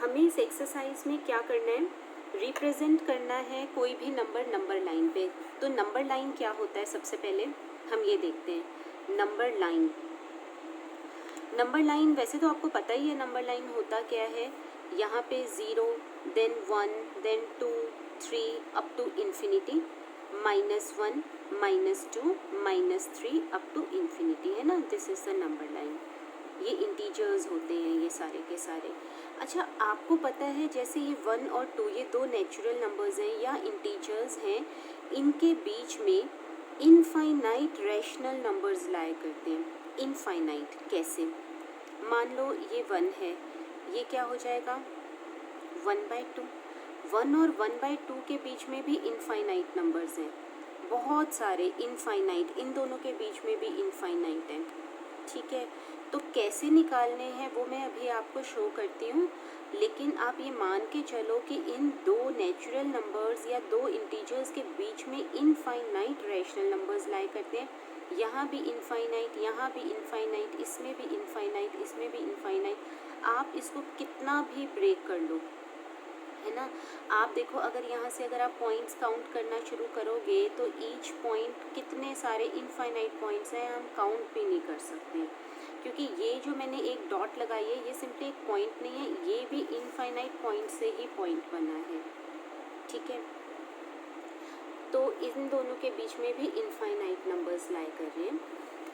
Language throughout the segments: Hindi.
हमें इस एक्सरसाइज में क्या करना है, रिप्रेजेंट करना है कोई भी नंबर लाइन पे। तो नंबर लाइन क्या होता है, सबसे पहले हम ये देखते हैं। नंबर लाइन वैसे तो आपको पता ही है नंबर लाइन होता क्या है। यहाँ पे 0, देन 1, देन 2, 3 up to infinity, -1, -2, -3 up to infinity, है ना। This is the number line. ये इंटीजर्स होते हैं ये सारे के सारे। अच्छा, आपको पता है जैसे ये 1 और 2 ये दो नेचुरल नंबर्स हैं या इंटीजर्स हैं, इनके बीच में इनफाइनाइट रैशनल नंबर्स लाया करते हैं। इनफाइनाइट कैसे? मान लो ये 1 है, ये क्या हो जाएगा 1/2। 1 और 1/2 के बीच में भी इनफाइनाइट नंबर्स हैं, बहुत सारे इनफाइनाइट, इन दोनों के बीच में भी इनफाइनाइट है। ठीक है, तो कैसे निकालने हैं वो मैं अभी आपको शो करती हूँ, लेकिन आप ये मान के चलो कि इन दो नेचुरल नंबर्स या दो इंटीजर्स के बीच में इनफाइनाइट रैशनल नंबर्स लाया करते हैं। यहाँ भी इनफाइनाइट, यहाँ भी इनफाइनाइट, इसमें भी इनफाइनाइट, इसमें भी इनफाइनाइट। आप इसको कितना भी ब्रेक कर लो, है ना। आप देखो, अगर यहाँ से अगर आप पॉइंट्स काउंट करना शुरू करोगे तो ईच पॉइंट कितने सारे इनफाइनाइट पॉइंट्स हैं, हम काउंट भी नहीं कर सकते, क्योंकि ये जो मैंने एक डॉट लगाई है ये सिंपली एक पॉइंट नहीं है, ये भी इनफाइनाइट पॉइंट से ही पॉइंट बना है। ठीक है, तो इन दोनों के बीच में भी इनफाइनाइट नंबर्स लाए कर रहे हैं।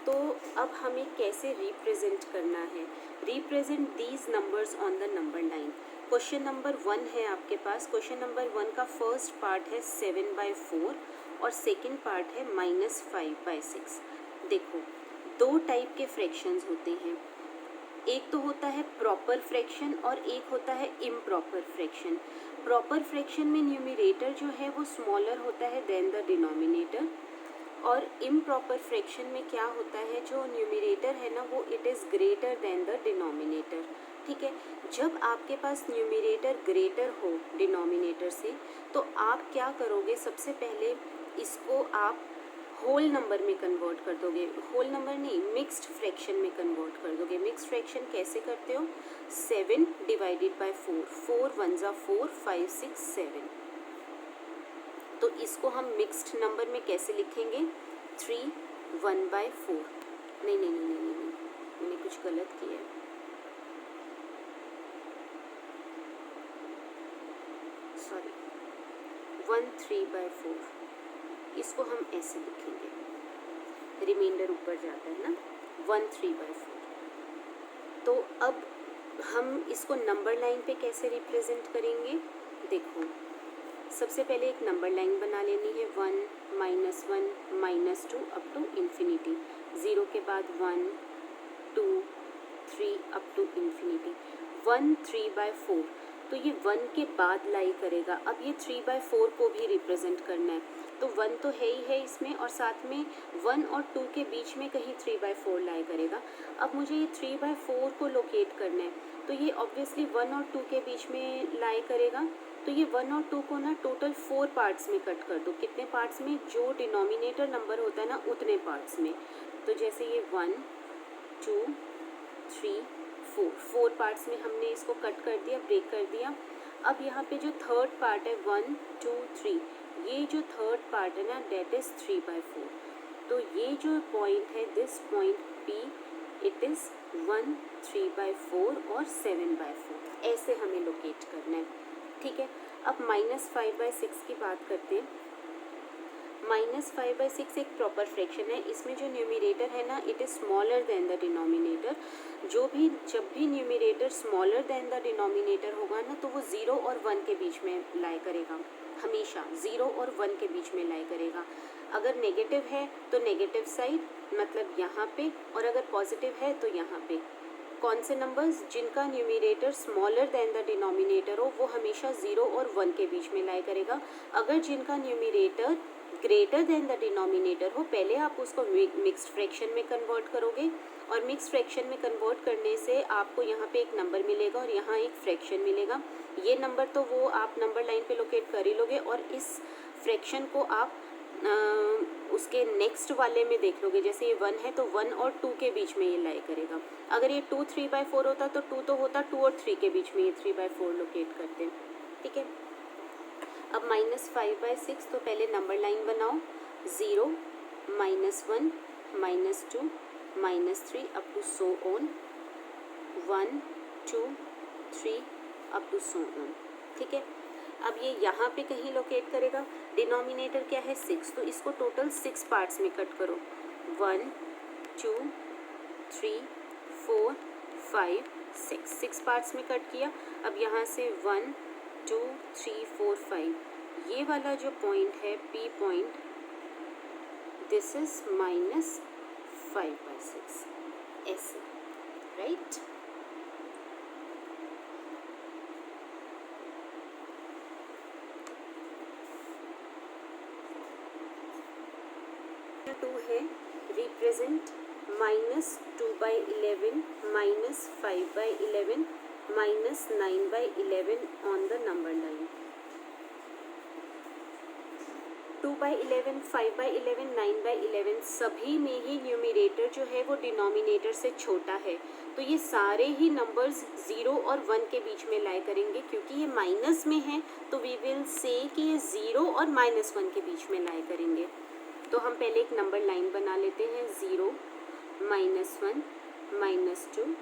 तो अब हमें कैसे रिप्रेजेंट करना है, represent these numbers on the number line. Question number 1 है आपके पास। क्वेश्चन नंबर 1 का फर्स्ट पार्ट है 7/4 और सेकंड पार्ट है -5/6। देखो, दो टाइप के फ्रैक्शंस होते हैं, एक तो होता है प्रॉपर फ्रैक्शन और एक होता है इम्प्रॉपर फ्रैक्शन। प्रॉपर फ्रैक्शन में न्यूमरेटर जो है वो स्मॉलर होता है देन द डिनोमिनेटर, और इम्प्रॉपर फ्रैक्शन में क्या होता है, जो न्यूमरेटर है ना वो it is greater than the denominator. ठीक है, जब आपके पास न्यूमरेटर ग्रेटर हो डिनोमिनेटर से तो आप क्या करोगे, सबसे पहले इसको आप होल नंबर में कन्वर्ट कर दोगे, होल नंबर नहीं मिक्स्ड फ्रैक्शन में कन्वर्ट कर दोगे। मिक्स्ड फ्रैक्शन कैसे करते हो, 7 डिवाइडेड बाय 4, 4 1 ज़ा 4, 5 6 7। तो इसको हम मिक्स्ड नंबर में कैसे लिखेंगे, 3 1/4। नहीं, मैंने कुछ गलत किया है, सॉरी, 1 3/4। इसको हम ऐसे लिखेंगे, रिमाइंडर ऊपर जाता है ना, 1 3/4। तो अब हम इसको नंबर लाइन पे कैसे रिप्रेजेंट करेंगे, देखो सबसे पहले एक नंबर लाइन बना लेनी है, 1 -1 -2 अप टू इन्फिनिटी, 0 के बाद 1 2 3 अप टू इन्फिनिटी। 1 3/4, तो ये 1 के बाद लाई करेगा। अब ये 3/4 को भी रिप्रेजेंट करना है, तो 1 तो है ही है इसमें, और साथ में 1 और 2 के बीच में कहीं 3/4 लाई करेगा। अब मुझे ये 3/4 को लोकेट करना है, तो ये ऑब्वियसली 1 और 2 के बीच में लाई करेगा। तो ये 1 और 2 को ना टोटल 4 पार्ट्स में कट कर दो। कितने पार्ट्स में, जो डिनोमिनेटर नंबर होता है ना उतने पार्ट्स में। तो जैसे ये 1 2 3 4 पार्ट्स में हमने इसको कट कर दिया, ब्रेक कर दिया। अब यहाँ पे जो थर्ड पार्ट है 1 2 3, ये जो थर्ड पार्ट है ना डेट इज़ 3/4। तो ये जो पॉइंट है, this point P, it is 1 3/4 और 7/4, ऐसे हमें लोकेट करना है। ठीक है, अब -5/6 की बात करते हैं। -5/6 एक प्रॉपर फ्रैक्शन है, इसमें जो न्यूमरेटर है ना it is smaller than the denominator. जब भी numerator smaller than the denominator होगा ना तो वो 0 और 1 के बीच में लाई करेगा, हमेशा 0 और 1 के बीच में लाई करेगा। अगर नेगेटिव है तो नेगेटिव साइड, मतलब यहाँ पे, और अगर पॉजिटिव है तो यहाँ पे। कौन से नंबर्स, जिनका numerator smaller than the denominator हो वो हमेशा 0 और 1 के बीच में लाई करेगा। अगर जिनका numerator greater than the denominator हो, पहले आप उसको मिक्स्ड फ्रैक्शन में कन्वर्ट करोगे, और मिक्स्ड फ्रैक्शन में कन्वर्ट करने से आपको यहाँ पे एक नंबर मिलेगा और यहाँ एक फ्रैक्शन मिलेगा। ये नंबर तो वो आप नंबर लाइन पे लोकेट कर ही लोगे, और इस फ्रैक्शन को आप उसके नेक्स्ट वाले में देख लोगे। जैसे ये 1 है तो 1 और 2 के बीच में ये लाई करेगा। अगर ये 2 3/4 होता तो 2 तो होता, 2 और 3 के बीच में ये 3/4 लोकेट करते, ठीक है। अब -5/6, तो पहले नंबर लाइन बनाओ, 0 -1 -2 -3 up to so on, 1 2 3 up to so on, ठीक है। अब ये यहाँ पे कहीं लोकेट करेगा, डिनोमिनेटर क्या है 6, तो इसको टोटल 6 पार्ट्स में कट करो, 1 2 3 4 5 6 पार्ट्स में कट किया। अब यहाँ से 1 2 3 4 5, ये वाला जो पॉइंट है P पॉइंट, दिस इज -5/6, ऐसे, राइट। टू है, represent -2/11 -5/11 -9/11 on the number line. 2/11 5/11 9/11 सभी में ही न्यूमरेटर जो है वो डिनोमिनेटर से छोटा है, तो ये सारे ही नंबर्स 0 और 1 के बीच में लाई करेंगे, क्योंकि ये माइनस में है तो वी विल से कि ये 0 और -1 के बीच में लाई करेंगे। तो हम पहले एक नंबर लाइन बना लेते हैं, 0 -1 -2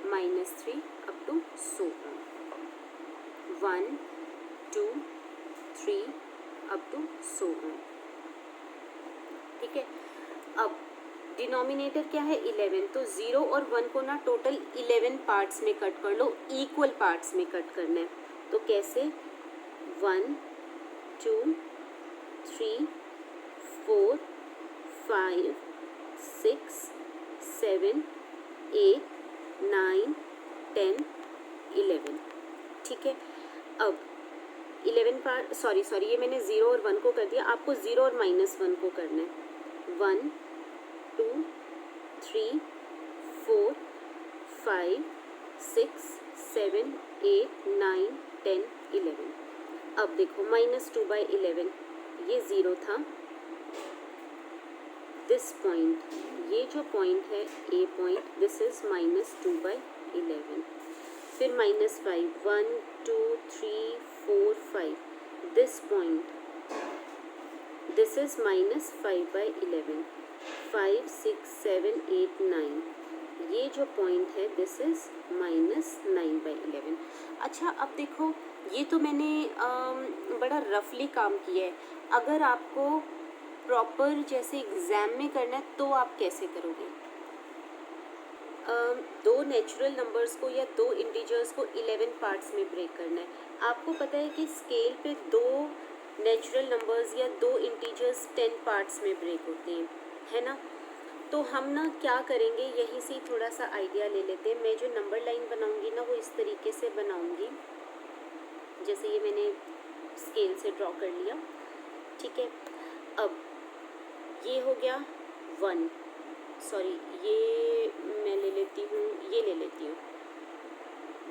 -3 up to so on, 1 2 3 up to so on, ठीक है। अब डिनोमिनेटर क्या है 11, तो 0 और 1 को ना टोटल 11 पार्ट्स में कट कर लो, इक्वल पार्ट्स में कट करना है। तो कैसे, 1 2 3 4 5 6 7 8 9 10 11, ठीक है। अब 11 पार्ट, सॉरी ये मैंने 0 और 1 को कर दिया, आपको 0 और -1 को करना है, 1 2 3 4 5 6 7 8 9 10 11। अब देखो -2/11, ये 0 था, दिस पॉइंट, ये जो पॉइंट है A पॉइंट, दिस इज -2/11, फिर -5 1 2 3 4 5, दिस पॉइंट, दिस इज -5/11, 5 6 7 8 9, ये जो पॉइंट है दिस इज -9/11। अच्छा, अब देखो ये तो मैंने बड़ा रफली काम किया है, अगर आपको प्रॉपर जैसे एग्ज़ाम में करना है तो आप कैसे करोगे? दो नेचुरल नंबर्स को या दो इंटीजर्स को 11 पार्ट्स में ब्रेक करना है। आपको पता है कि स्केल पे दो नेचुरल नंबर्स या दो इंटीजर्स 10 पार्ट्स में ब्रेक होते हैं, है ना। तो हम ना क्या करेंगे, यहीं से थोड़ा सा आइडिया ले लेते हैं। मैं जो नंबर लाइन बनाऊंगी ना वो इस तरीके से बनाऊंगी, जैसे ये मैंने स्केल से ड्रॉ कर लिया, ठीक है। अब ये हो गया 1, सॉरी ये मैं ले लेती हूँ, ये ले लेती हूँ,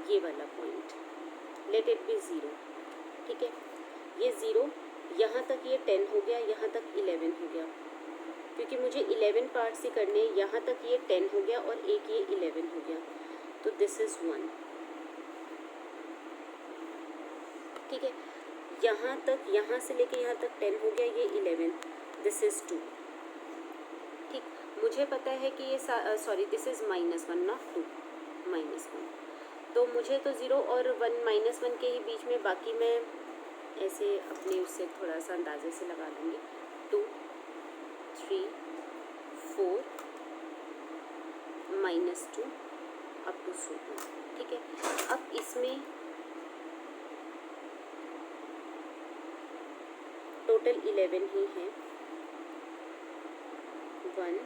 ये वाला पॉइंट, लेट इट बी 0, ठीक है। ये 0, यहाँ तक ये 10 हो गया, यहाँ तक 11 हो गया, क्योंकि मुझे 11 पार्ट्स ही करने हैं। यहाँ तक ये 10 हो गया और एक ये 11 हो गया, तो दिस इज़ 1, ठीक है। यहाँ तक, यहाँ से लेके यहाँ तक 10 हो गया, ये 11, दिस इज़ 2, ठीक। मुझे पता है कि ये सॉरी दिस इज़ -1 नॉट 2, -1, तो मुझे तो 0 और 1 -1 के ही बीच में, बाकी मैं ऐसे अपने उससे थोड़ा सा अंदाजे से लगा लूँगी, 2 3 4 -2 अप टू 2, ठीक है। अब इसमें टोटल 11 ही हैं, 1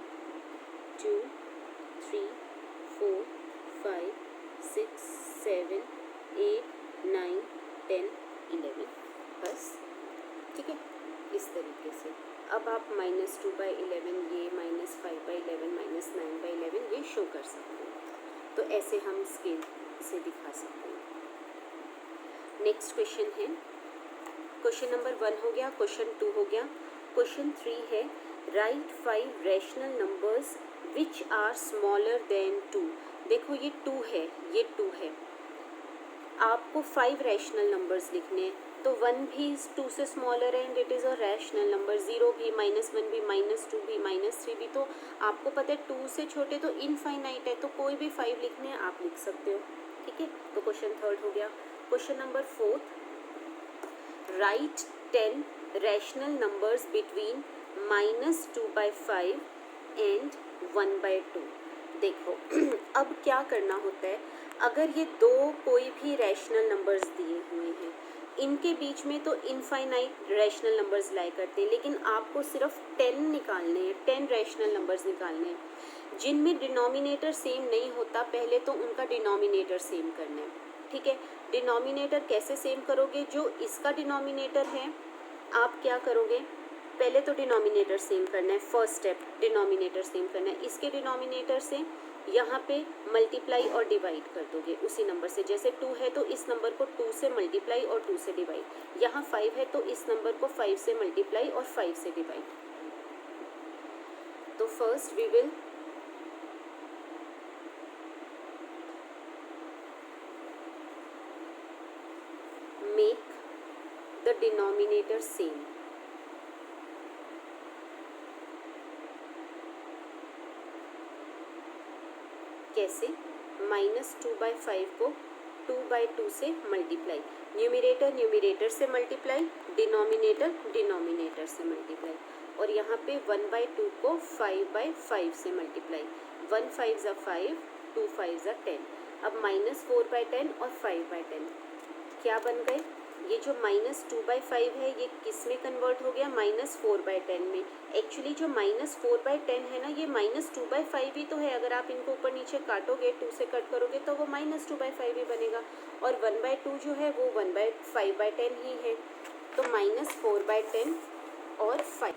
2 3 4 5 6 7 8 9 10 11, बस, ठीक है, इस तरीके से। अब आप -2/11, ये -5/11 -9/11 ये शो कर सकते हैं, तो ऐसे हम स्केल से दिखा सकते हैं। नेक्स्ट क्वेश्चन है, क्वेश्चन नंबर 1 हो गया, क्वेश्चन 2 हो गया, क्वेश्चन 3 है, write 5 rational numbers which are smaller than 2 देखो ये 2 है, ये 2 है, आपको 5 रैशनल नंबर्स लिखने हैं, तो 1 भी 2 से स्मॉलर है and it is a rational number, 0 भी, -1 भी, -2 भी, -3 भी, तो आपको पता है 2 से छोटे तो इनफाइनाइट है, तो कोई भी 5 लिखने हैं आप लिख सकते हो, ठीक है। तो क्वेश्चन थर्ड हो गया। Question number 4, right 10 rational numbers between -2/5 and 1/2। देखो अब क्या करना होता है, अगर ये दो कोई भी रैशनल नंबर्स दिए हुए हैं, इनके बीच में तो इनफाइनाइट रैशनल नंबर्स लाया करते हैं, लेकिन आपको सिर्फ 10 निकालने हैं, 10 रैशनल नंबर्स निकालने हैं जिनमें डिनोमिनेटर सेम नहीं होता। पहले तो उनका डिनोमिनेटर सेम करना है, ठीक है। डिनोमिनेटर कैसे सेम करोगे, जो इसका डिनोमिनेटर है आप क्या करोगे, पहले तो डिनोमिनेटर सेम करना है, फर्स्ट स्टेप डिनोमिनेटर सेम करना है। इसके डिनोमिनेटर से यहाँ पे मल्टीप्लाई और डिवाइड कर दोगे उसी नंबर से, जैसे 2 है तो इस नंबर को 2 से मल्टीप्लाई और 2 से डिवाइड, यहाँ 5 है तो इस नंबर को 5 से मल्टीप्लाई और 5 से डिवाइड। तो first we will make the denominator same. कैसे, -2/5 को 2/2 से मल्टीप्लाई, न्यूमरेटर न्यूमरेटर से मल्टीप्लाई, डिनोमिनेटर डिनोमिनेटर से मल्टीप्लाई, और यहाँ पे 1/2 को 5/5 से मल्टीप्लाई, 1 5 ज़ा 5, 2 5 ज़ा 10। अब -4/10 और 5/10 क्या बन गए, ये जो -2/5 है ये किस में कन्वर्ट हो गया, -4/10 में। एक्चुअली जो -4/10 है ना, ये -2/5 ही तो है, अगर आप इनको ऊपर नीचे काटोगे, 2 से कट करोगे तो वो -2/5 ही बनेगा, और 1/2 जो है वो 1/5/10 ही है, तो -4/10 और 5,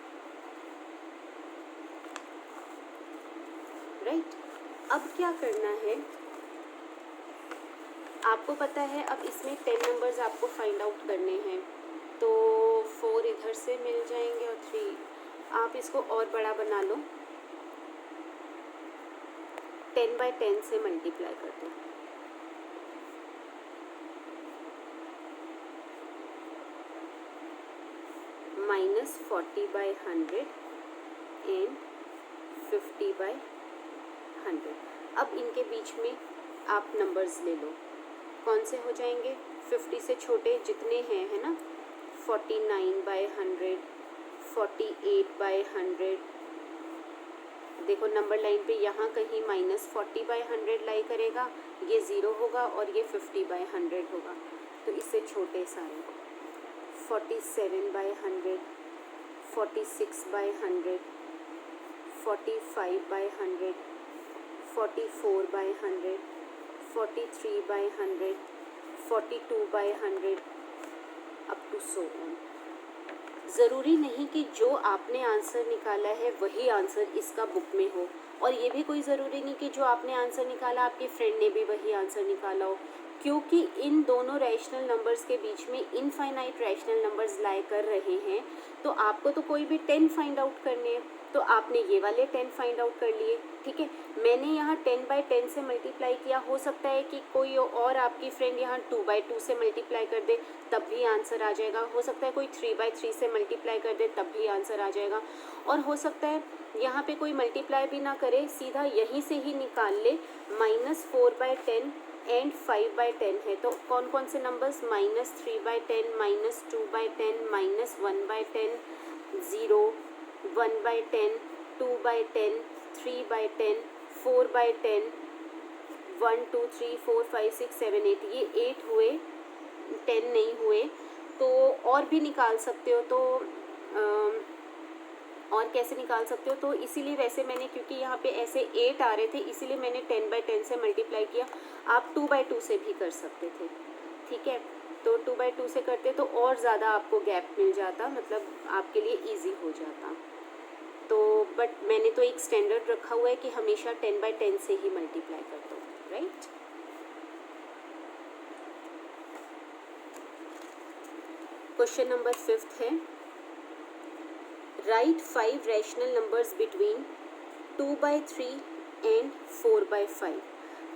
राइट। अब क्या करना है, आपको पता है अब इसमें 10 नंबर्स आपको फाइंड आउट करने हैं, तो 4 इधर से मिल जाएंगे और 3, आप इसको और बड़ा बना लो, 10/10 से मल्टीप्लाई कर दो, -40/100 एंड 50/100। अब इनके बीच में आप नंबर्स ले लो, कौन से हो जाएंगे, 50 से छोटे जितने हैं, है ना, 49/100, 48/100। देखो नंबर लाइन पे यहाँ कहीं -40/100 लाई करेगा, ये 0 होगा और ये 50/100 होगा, तो इससे छोटे सारे 47/100, 46/100, 45/100, 44/100, 43/100, 42/100 अप टू सो ऑन। ज़रूरी नहीं कि जो आपने आंसर निकाला है वही आंसर इसका बुक में हो, और ये भी कोई ज़रूरी नहीं कि जो आपने आंसर निकाला आपके फ्रेंड ने भी वही आंसर निकाला हो, क्योंकि इन दोनों रैशनल नंबर्स के बीच में इनफाइनाइट रैशनल नंबर्स लाई कर रहे हैं, तो आपको तो कोई भी 10 फाइंड आउट करने हैं, तो आपने ये वाले 10 फाइंड आउट कर लिए, ठीक है। मैंने यहाँ 10/10 से मल्टीप्लाई किया, हो सकता है कि कोई और आपकी फ्रेंड यहाँ 2/2 से मल्टीप्लाई कर दे, तब भी आंसर आ जाएगा। हो सकता है कोई 3/3 से मल्टीप्लाई कर दे, तब भी आंसर आ जाएगा। और हो सकता है यहाँ पे कोई मल्टीप्लाई भी ना करे, सीधा यहीं से ही निकाल ले, -4/10 एंड 5/10 है, तो कौन कौन से नंबर्स, -3/10, -2/10, -1/10, 0, 1/10, 2/10, 3/10, 4/10, 1 2 3 4 5 6 7 8, ये 8 हुए, 10 नहीं हुए, तो और भी निकाल सकते हो। तो और कैसे निकाल सकते हो, तो इसीलिए वैसे मैंने, क्योंकि यहाँ पे ऐसे 8 आ रहे थे, इसीलिए मैंने 10/10 से मल्टीप्लाई किया। आप 2/2 से भी कर सकते थे, ठीक है, तो 2/2 से करते तो और ज़्यादा आपको गैप मिल जाता, मतलब आपके लिए ईजी हो जाता। तो बट मैंने तो एक स्टैंडर्ड रखा हुआ है कि हमेशा 10/10 से ही मल्टीप्लाई कर दो, राइट। क्वेश्चन नंबर 5 है, write 5 rational numbers between 2/3 and 4/5।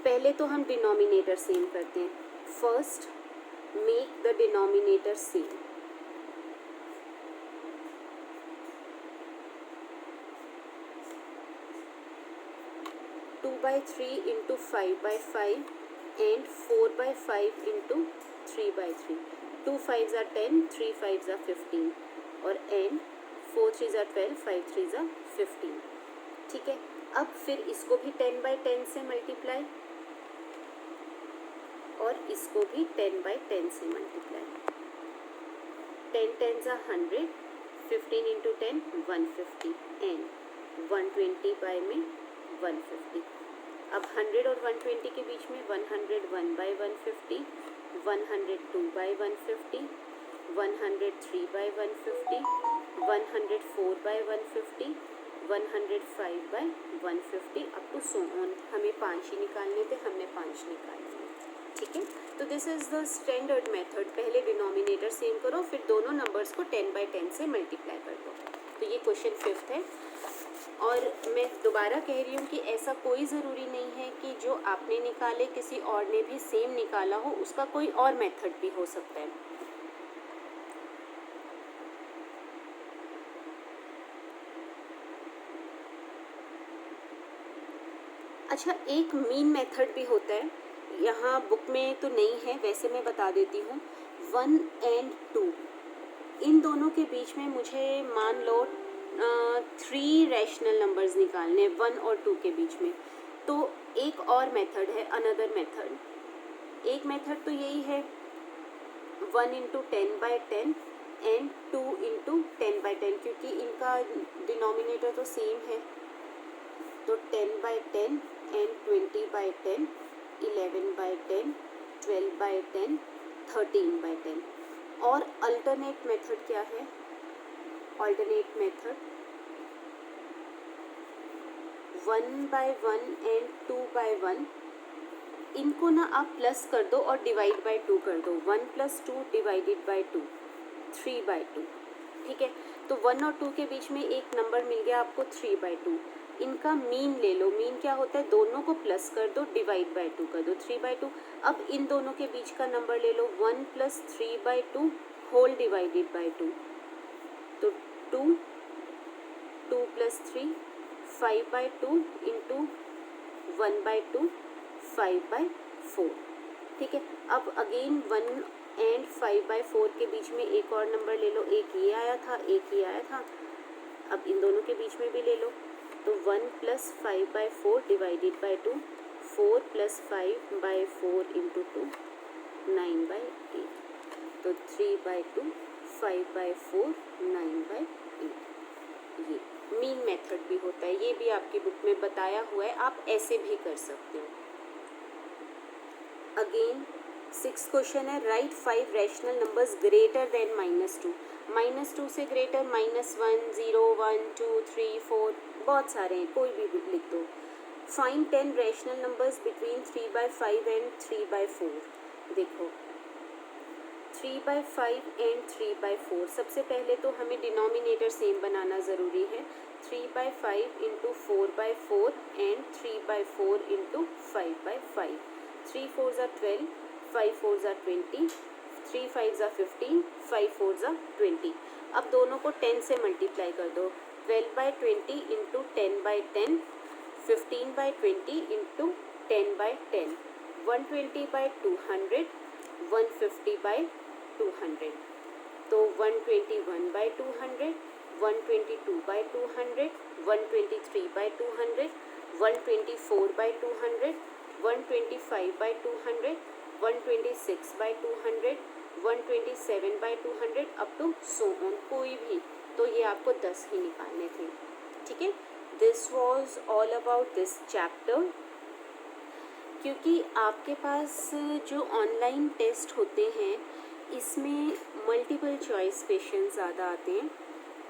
पहले तो हम डिनोमिनेटर सेम करते हैं. First make the denominator same. 2/3 into 5/5 and 4/5 into 3/3. 2 5s are 10, 3 5s are 15 और and 4 3s are 12, 5 3s are 15. ठीक है. अब फिर इसको भी 10/10 से मल्टीप्लाई और इसको भी 10/10 से multiply. 10 10s are 100, 15 into 10 150 and 120 by में 150. अब 100 और 120 के बीच में 101/150, 102/150, 103/150, 104/150, 105/150 अप टू सो ऑन. हमें 5 ही निकालने थे, हमने 5 निकाल लिए. ठीक है. तो this is the standard method. पहले डिनोमिनेटर सेम करो, फिर दोनों नंबर्स को 10/10 से मल्टीप्लाई कर दो. तो ये क्वेश्चन 5th है. और मैं दोबारा कह रही हूँ कि ऐसा कोई ज़रूरी नहीं है कि जो आपने निकाले किसी और ने भी सेम निकाला हो, उसका कोई और मेथड भी हो सकता है. अच्छा, एक मीन मेथड भी होता है. यहाँ बुक में तो नहीं है, वैसे मैं बता देती हूँ. 1 and 2 इन दोनों के बीच में मुझे मान लो 3 रैशनल नंबर्स निकालने 1 और 2 के बीच में. तो एक और मेथड है, अनदर मेथड. एक मेथड तो यही है 1 into 10/10 एंड 2 into 10/10, क्योंकि इनका डिनोमिनेटर तो सेम है. तो 10/10 एंड 20/10, 11/10, 12/10, 13/10. और अल्टरनेट मेथड क्या है? Alternate method 1/1 and 2/1. इनको ना आप प्लस कर दो और डिवाइड बाय 2 कर दो. 1 + 2 डिवाइडेड बाय 2, 3/2. ठीक है. तो 1 और 2 के बीच में एक नंबर मिल गया आपको 3/2. इनका मीन ले लो. मीन क्या होता है? दोनों को प्लस कर दो, डिवाइड बाय 2 कर दो, 3/2. अब इन दोनों के बीच का नंबर ले लो 1 + 3/2 होल डिवाइडेड बाय 2. तो 2 + 3 5/2 इंटू 1/2 5/4. ठीक है. अब अगेन 1 एंड 5/4 के बीच में एक और नंबर ले लो. एक ये आया था, एक ये आया था. अब इन दोनों के बीच में भी ले लो. तो 1 + 5/4 डिवाइडेड बाय 2, 4 + 5/4 इंटू 2 9/8. तो 3/2 5/4 9/8. ये मीन मेथड भी होता है. ये भी आपकी बुक में बताया हुआ है. आप ऐसे भी कर सकते हो. अगेन 6th क्वेश्चन है. Write 5 rational numbers greater than -2. -2 से ग्रेटर -1, 0, 1, 2, 3, 4 बहुत सारे हैं, कोई भी लिख दो. Find 10 rational numbers between 3/5 and 3/4. देखो 3/5 एंड 3/4. सबसे पहले तो हमें डिनोमिनेटर सेम बनाना ज़रूरी है. 3/5 into 4/4 and 3/4 into 5/5. 3 4s are 12, 5 4s are 20, 3 5s are 15, 5 4s are 20. अब दोनों को 10 से मल्टीप्लाई कर दो. 12/20 इंटू 10/10, 15/20 इंटू 10/10, 120/200, 150/200. तो 121/200, 122/200, 123/200, 124/200, 125/200, 126/200, 127/200 अप टू सो ऑन. कोई भी. तो ये आपको 10 ही निकालने थे. ठीक है. This was all about this chapter. क्योंकि आपके पास जो ऑनलाइन टेस्ट होते हैं इसमें मल्टीपल चॉइस क्वेश्चन ज़्यादा आते हैं.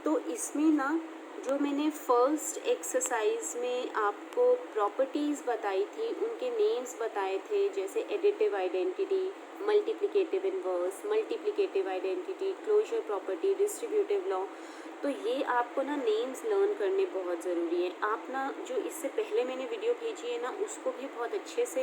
तो इसमें ना जो मैंने फर्स्ट एक्सरसाइज में आपको प्रॉपर्टीज़ बताई थी, उनके नेम्स बताए थे, जैसे additive identity, multiplicative inverse, multiplicative identity, closure property, distributive law. तो ये आपको ना नेम्स लर्न करने बहुत ज़रूरी है। आप ना जो इससे पहले मैंने वीडियो भेजी है ना उसको भी बहुत अच्छे से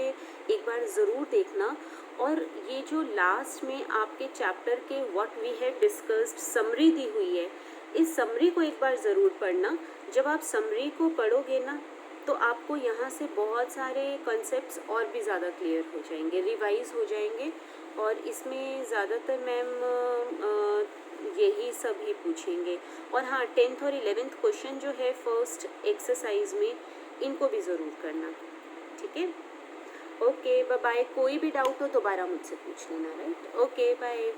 एक बार ज़रूर देखना। और ये जो लास्ट में आपके चैप्टर के what we have discussed summary दी हुई है, इस समरी को एक बार ज़रूर पढ़ना। जब आप समरी को पढ़ोगे ना तो आपको यहाँ से बहुत सारे कॉन्सेप्ट्स और भी ज़्यादा क्लियर हो जाएंगे, रिवाइज हो जाएंगे। और इसमें ज़्यादातर मैम यही सब ही पूछेंगे। और हाँ, 10th और 11th क्वेश्चन जो है फर्स्ट एक्सरसाइज में, इनको भी ज़रूर करना, ठीक है। Okay bye bye. कोई भी डाउट हो दोबारा मुझसे पूछ लेना, राइट। Okay bye.